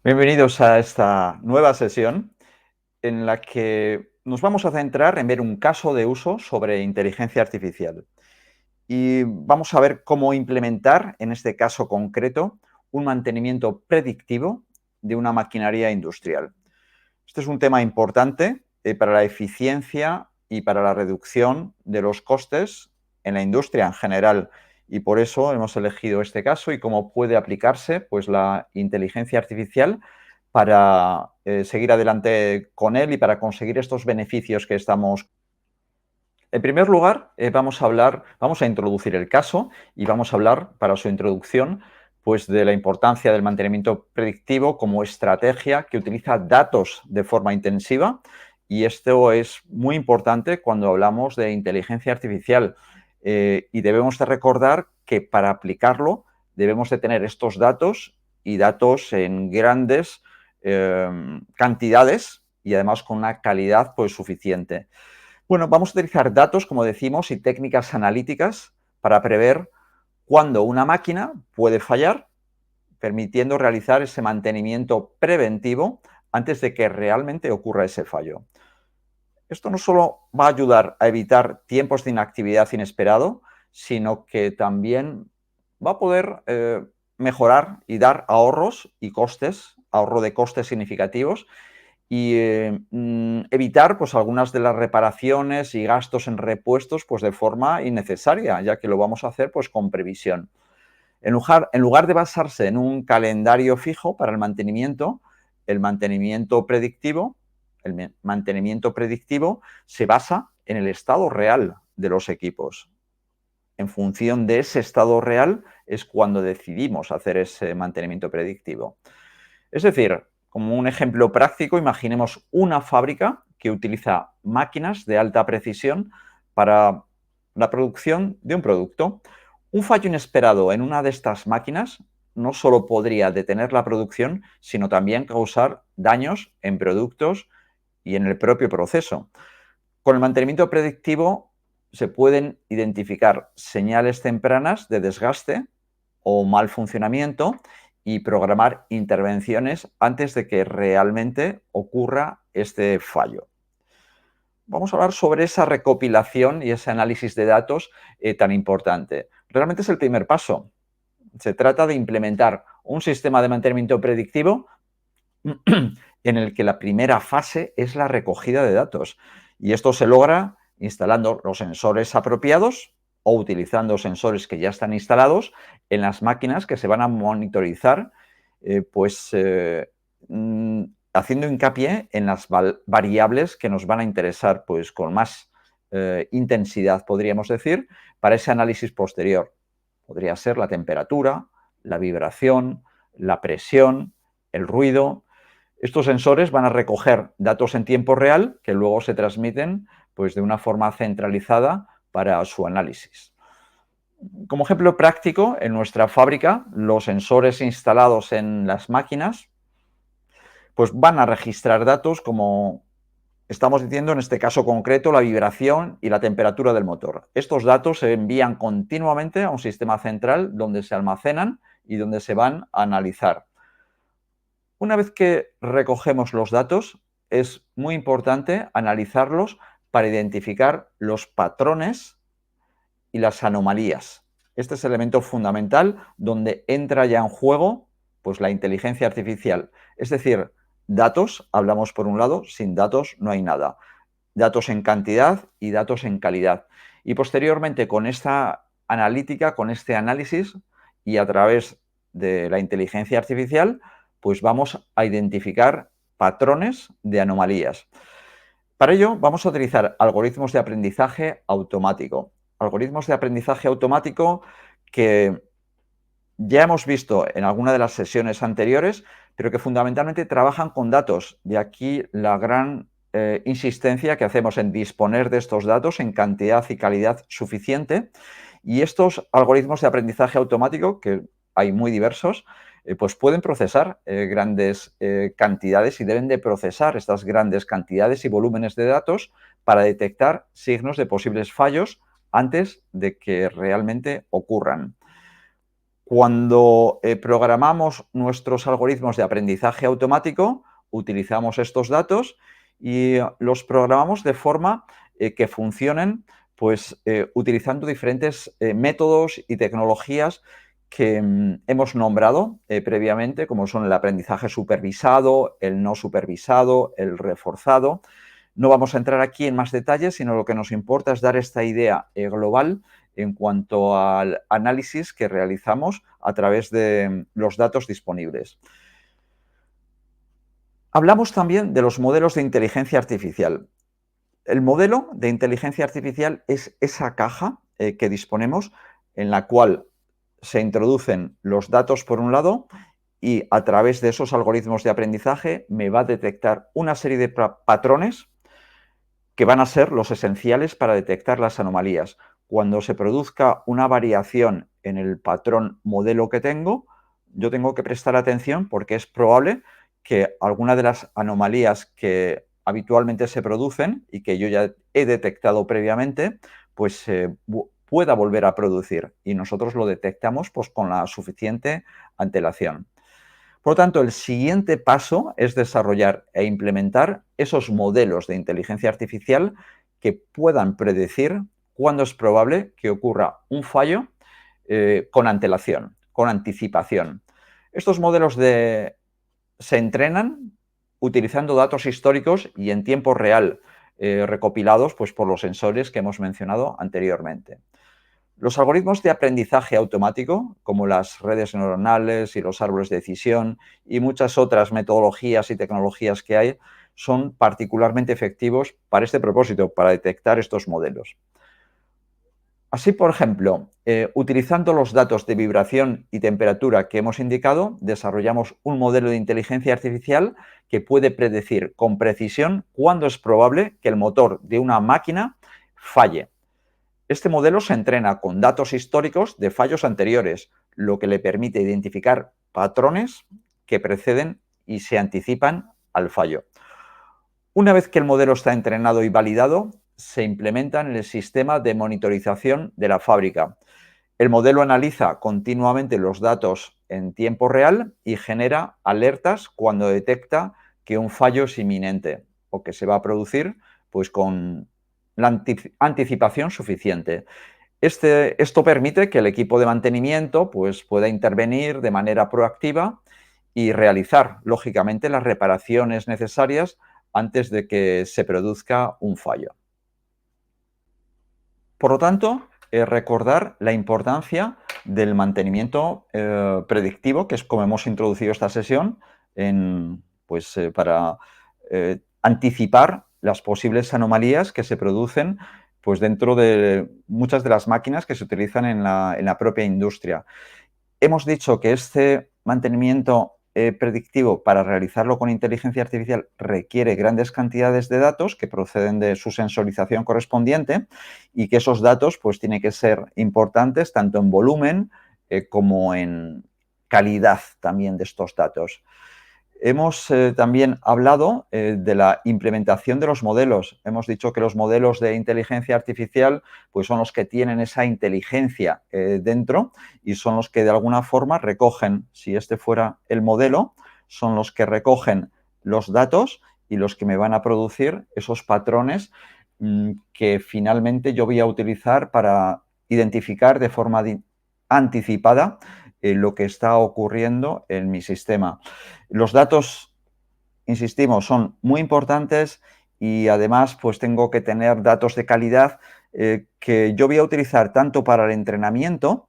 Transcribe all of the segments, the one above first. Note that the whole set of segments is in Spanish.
Bienvenidos a esta nueva sesión en la que nos vamos a centrar en ver un caso de uso sobre inteligencia artificial. Y vamos a ver cómo implementar, en este caso concreto, un mantenimiento predictivo de una maquinaria industrial. Este es un tema importante para la eficiencia y para la reducción de los costes en la industria en general. Y por eso hemos elegido este caso y cómo puede aplicarse pues, la inteligencia artificial para seguir adelante con él y para conseguir estos beneficios que estamos. En primer lugar, vamos a introducir el caso y vamos a hablar para su introducción pues de la importancia del mantenimiento predictivo como estrategia que utiliza datos de forma intensiva, y esto es muy importante cuando hablamos de inteligencia artificial, y debemos de recordar que para aplicarlo debemos de tener estos datos y datos en grandes cantidades y además con una calidad pues suficiente. Bueno, vamos a utilizar datos, como decimos, y técnicas analíticas para prever cuándo una máquina puede fallar, permitiendo realizar ese mantenimiento preventivo antes de que realmente ocurra ese fallo. Esto no solo va a ayudar a evitar tiempos de inactividad inesperado, sino que también va a poder mejorar y dar ahorros y costes, ahorro de costes significativos, y evitar pues, algunas de las reparaciones y gastos en repuestos pues, de forma innecesaria, ya que lo vamos a hacer pues, con previsión. En lugar de basarse en un calendario fijo para el mantenimiento predictivo se basa en el estado real de los equipos. En función de ese estado real es cuando decidimos hacer ese mantenimiento predictivo. Es decir, como un ejemplo práctico, imaginemos una fábrica que utiliza máquinas de alta precisión para la producción de un producto. Un fallo inesperado en una de estas máquinas no solo podría detener la producción, sino también causar daños en productos y en el propio proceso. Con el mantenimiento predictivo se pueden identificar señales tempranas de desgaste o mal funcionamiento y programar intervenciones antes de que realmente ocurra este fallo. Vamos a hablar sobre esa recopilación y ese análisis de datos tan importante. Realmente es el primer paso. Se trata de implementar un sistema de mantenimiento predictivo en el que la primera fase es la recogida de datos. Y esto se logra instalando los sensores apropiados o utilizando sensores que ya están instalados en las máquinas que se van a monitorizar, haciendo hincapié en las variables que nos van a interesar pues, con más intensidad, podríamos decir, para ese análisis posterior. Podría ser la temperatura, la vibración, la presión, el ruido. Estos sensores van a recoger datos en tiempo real que luego se transmiten pues, de una forma centralizada para su análisis. Como ejemplo práctico, en nuestra fábrica, los sensores instalados en las máquinas pues, van a registrar datos como estamos diciendo, en este caso concreto, la vibración y la temperatura del motor. Estos datos se envían continuamente a un sistema central donde se almacenan y donde se van a analizar. Una vez que recogemos los datos, es muy importante analizarlos para identificar los patrones y las anomalías. Este es el elemento fundamental donde entra ya en juego pues, la inteligencia artificial. Es decir, datos, hablamos por un lado, sin datos no hay nada. Datos en cantidad y datos en calidad. Y posteriormente, con esta analítica, con este análisis y a través de la inteligencia artificial, pues vamos a identificar patrones de anomalías. Para ello, vamos a utilizar algoritmos de aprendizaje automático. Algoritmos de aprendizaje automático que ya hemos visto en alguna de las sesiones anteriores, pero que fundamentalmente trabajan con datos. De aquí la gran insistencia que hacemos en disponer de estos datos en cantidad y calidad suficiente. Y estos algoritmos de aprendizaje automático, que hay muy diversos, pues pueden procesar grandes cantidades y deben de procesar estas grandes cantidades y volúmenes de datos para detectar signos de posibles fallos antes de que realmente ocurran. Cuando programamos nuestros algoritmos de aprendizaje automático, utilizamos estos datos y los programamos de forma que funcionen pues, utilizando diferentes métodos y tecnologías que hemos nombrado previamente, como son el aprendizaje supervisado, el no supervisado, el reforzado. No vamos a entrar aquí en más detalles, sino lo que nos importa es dar esta idea global en cuanto al análisis que realizamos a través de los datos disponibles. Hablamos también de los modelos de inteligencia artificial. El modelo de inteligencia artificial es esa caja que disponemos en la cual se introducen los datos por un lado y a través de esos algoritmos de aprendizaje me va a detectar una serie de patrones que van a ser los esenciales para detectar las anomalías. Cuando se produzca una variación en el patrón modelo que tengo, yo tengo que prestar atención porque es probable que alguna de las anomalías que habitualmente se producen y que yo ya he detectado previamente, pues pueda volver a producir y nosotros lo detectamos pues, con la suficiente antelación. Por lo tanto, el siguiente paso es desarrollar e implementar esos modelos de inteligencia artificial que puedan predecir cuándo es probable que ocurra un fallo con antelación, con anticipación. Estos modelos se entrenan utilizando datos históricos y en tiempo real, recopilados pues, por los sensores que hemos mencionado anteriormente. Los algoritmos de aprendizaje automático, como las redes neuronales y los árboles de decisión y muchas otras metodologías y tecnologías que hay, son particularmente efectivos para este propósito, para detectar estos modelos. Así, por ejemplo, utilizando los datos de vibración y temperatura que hemos indicado, desarrollamos un modelo de inteligencia artificial que puede predecir con precisión cuándo es probable que el motor de una máquina falle. Este modelo se entrena con datos históricos de fallos anteriores, lo que le permite identificar patrones que preceden y se anticipan al fallo. Una vez que el modelo está entrenado y validado, se implementa en el sistema de monitorización de la fábrica. El modelo analiza continuamente los datos en tiempo real y genera alertas cuando detecta que un fallo es inminente o que se va a producir pues, con la anticipación suficiente. Esto permite que el equipo de mantenimiento pues, pueda intervenir de manera proactiva y realizar, lógicamente, las reparaciones necesarias antes de que se produzca un fallo. Por lo tanto, recordar la importancia del mantenimiento predictivo, que es como hemos introducido esta sesión, para anticipar las posibles anomalías que se producen pues, dentro de muchas de las máquinas que se utilizan en la propia industria. Hemos dicho que este mantenimiento predictivo, para realizarlo con inteligencia artificial, requiere grandes cantidades de datos que proceden de su sensorización correspondiente y que esos datos pues, tienen que ser importantes tanto en volumen como en calidad también de estos datos. Hemos también hablado de la implementación de los modelos. Hemos dicho que los modelos de inteligencia artificial pues son los que tienen esa inteligencia dentro y son los que de alguna forma recogen, si este fuera el modelo, son los que recogen los datos y los que me van a producir esos patrones que finalmente yo voy a utilizar para identificar de forma anticipada lo que está ocurriendo en mi sistema. Los datos, insistimos, son muy importantes y además pues tengo que tener datos de calidad que yo voy a utilizar tanto para el entrenamiento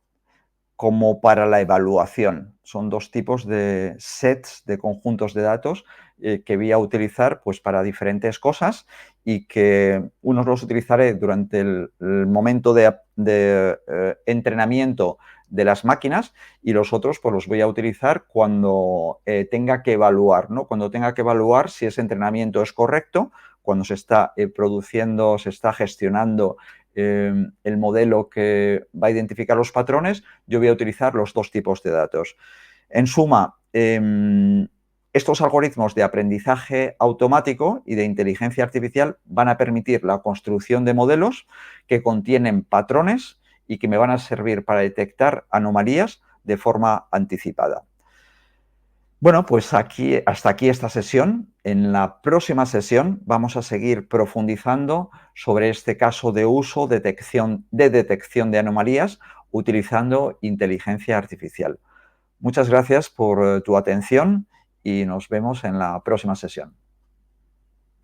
como para la evaluación. Son dos tipos de sets, de conjuntos de datos que voy a utilizar pues, para diferentes cosas y que unos los utilizaré durante el momento de entrenamiento de las máquinas y los otros pues, los voy a utilizar cuando tenga que evaluar, ¿no? Cuando tenga que evaluar si ese entrenamiento es correcto, cuando se está produciendo, se está gestionando el modelo que va a identificar los patrones, yo voy a utilizar los dos tipos de datos. En suma, estos algoritmos de aprendizaje automático y de inteligencia artificial van a permitir la construcción de modelos que contienen patrones y que me van a servir para detectar anomalías de forma anticipada. Bueno, pues hasta aquí esta sesión. En la próxima sesión vamos a seguir profundizando sobre este caso de uso de detección de anomalías utilizando inteligencia artificial. Muchas gracias por tu atención y nos vemos en la próxima sesión.